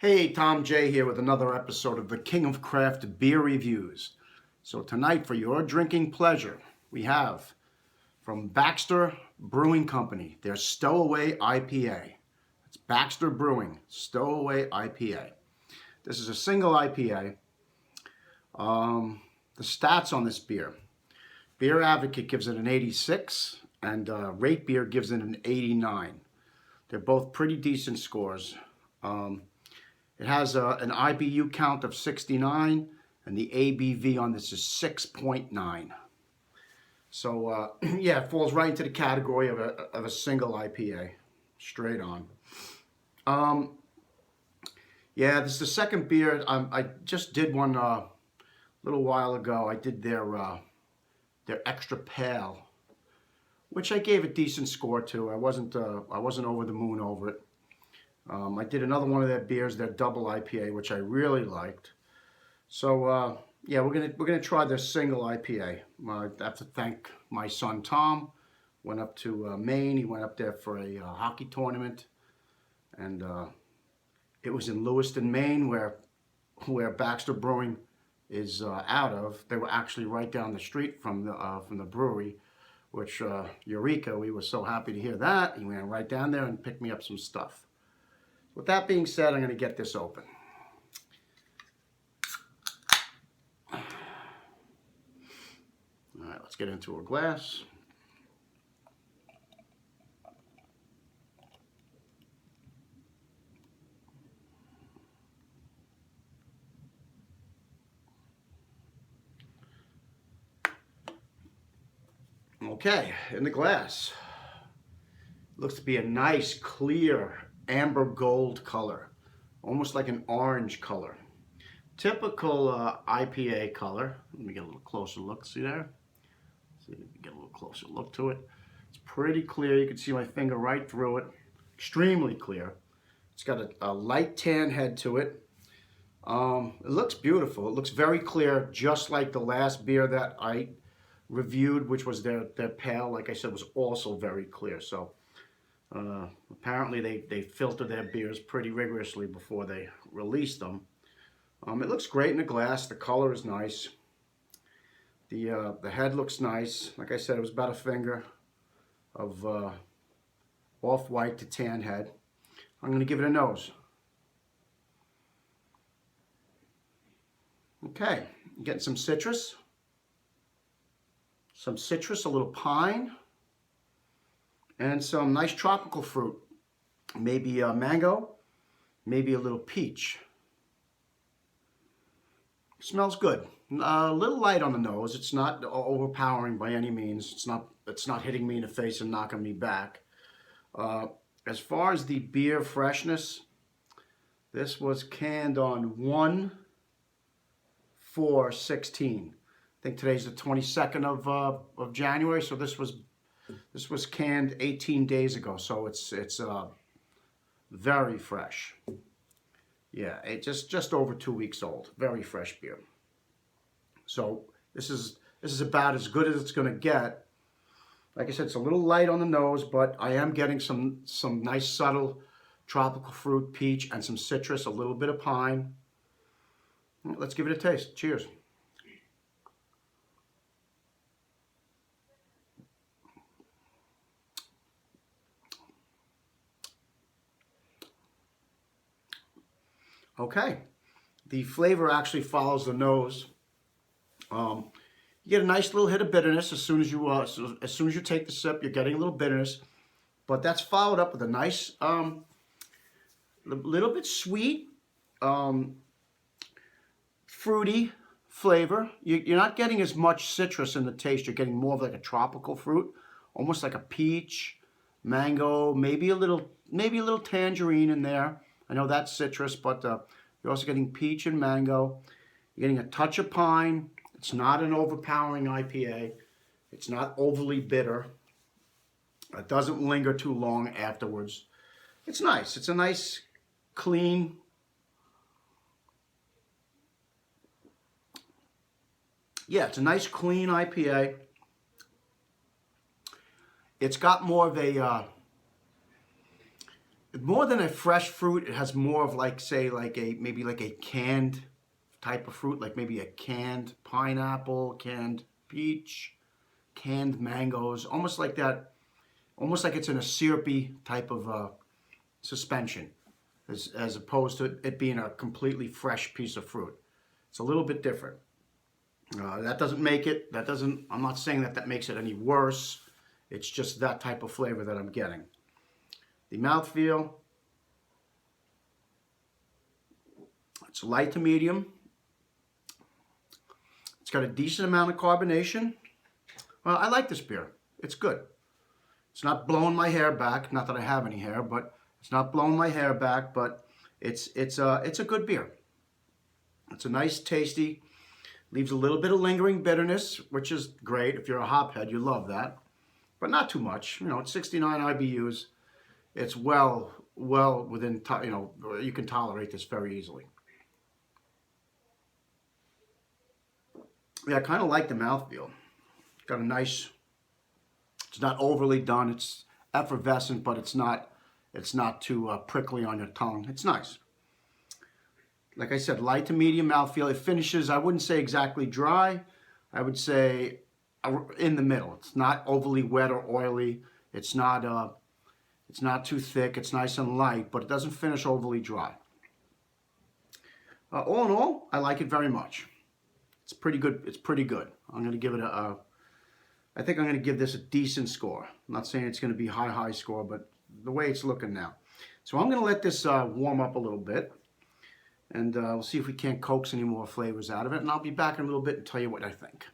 Hey, Tom J here with another episode of the King of Craft Beer Reviews. So tonight, for your drinking pleasure, we have from Baxter Brewing Company, their Stoweaway IPA. It's Baxter Brewing, Stoweaway IPA. This is a single IPA. The stats on this beer. Beer Advocate gives it an 86, and Rate Beer gives it an 89. They're both pretty decent scores. It has an IBU count of 69, and the ABV on this is 6.9. So, yeah, it falls right into the category of a single IPA, straight on. Yeah, this is the second beer. I just did one a little while ago. I did their extra pale, which I gave a decent score to. I wasn't over the moon over it. I did another one of their beers, their double IPA, which I really liked. So yeah, we're gonna try their single IPA. I have to thank my son Tom. Went up to Maine. He went up there for a hockey tournament, and it was in Lewiston, Maine, where Baxter Brewing is out of. They were actually right down the street from the brewery, which Eureka! We were so happy to hear that. He went right down there and picked me up some stuff. With that being said, I'm going to get this open. All right, let's get into a glass. Okay, in the glass. Looks to be a nice, clear, amber gold color, almost like an orange color. Typical IPA color. Let me get a little closer look. See there? See if we can get a little closer look to it. It's pretty clear. You can see my finger right through it. Extremely clear. It's got a light tan head to it. It looks beautiful. It looks very clear, just like the last beer that I reviewed, which was their pale. Like I said, was also very clear. So apparently they filter their beers pretty rigorously before they release them. It looks great in the glass. The color is nice. The head looks nice. Like I said, it was about a finger of off-white to tan head. I'm going to give it a nose. Okay, getting some citrus. A little pine. And some nice tropical fruit, maybe a mango, maybe a little peach. Smells good. A little light on the nose. It's not overpowering by any means. It's not hitting me in the face and knocking me back. As far as the beer freshness, this was canned on 1/4/16. I think today's the 22nd of January, so this was canned 18 days ago, so it's very fresh. Yeah, it just over 2 weeks old. Very fresh beer. So this is about as good as it's going to get. Like I said, it's a little light on the nose, but I am getting some nice subtle tropical fruit, peach, and some citrus, a little bit of pine. Let's give it a taste. Cheers. Okay, the flavor actually follows the nose. You get a nice little hit of bitterness as soon as you take the sip. You're getting a little bitterness, but that's followed up with a nice, little bit sweet, fruity flavor. You're not getting as much citrus in the taste. You're getting more of like a tropical fruit, almost like a peach, mango, maybe a little tangerine in there. I know that's citrus, but you're also getting peach and mango. You're getting a touch of pine. It's not an overpowering IPA. It's not overly bitter. It doesn't linger too long afterwards. It's nice. It's a nice, clean, yeah, it's a nice, clean IPA. It's got more of a more than a fresh fruit, it has more of like, say, maybe like a canned type of fruit, like maybe a canned pineapple, canned peach, canned mangoes, almost like that, almost like it's in a syrupy type of suspension, as opposed to it being a completely fresh piece of fruit. It's a little bit different. That doesn't make it, I'm not saying that makes it any worse. It's just that type of flavor that I'm getting. The mouthfeel, it's light to medium. It's got a decent amount of carbonation. Well, I like this beer. It's good. It's not blowing my hair back. Not that I have any hair, but it's not blowing my hair back. But it's a good beer. It's a nice, tasty. Leaves a little bit of lingering bitterness, which is great. If you're a hophead, you love that. But not too much. You know, it's 69 IBUs. It's well within, you know, you can tolerate this very easily. Yeah, I kind of like the mouthfeel. Got a nice, it's not overly done. It's effervescent, but it's not too prickly on your tongue. It's nice. Like I said, light to medium mouthfeel. It finishes, I wouldn't say exactly dry. I would say in the middle. It's not overly wet or oily. It's not too thick. It's nice and light, but it doesn't finish overly dry. All in all, I like it very much. It's pretty good. It's pretty good. I'm going to give it I think I'm going to give this a decent score. I'm not saying it's going to be high score, but the way it's looking now. So I'm going to let this warm up a little bit, and we'll see if we can't coax any more flavors out of it, and I'll be back in a little bit and tell you what I think.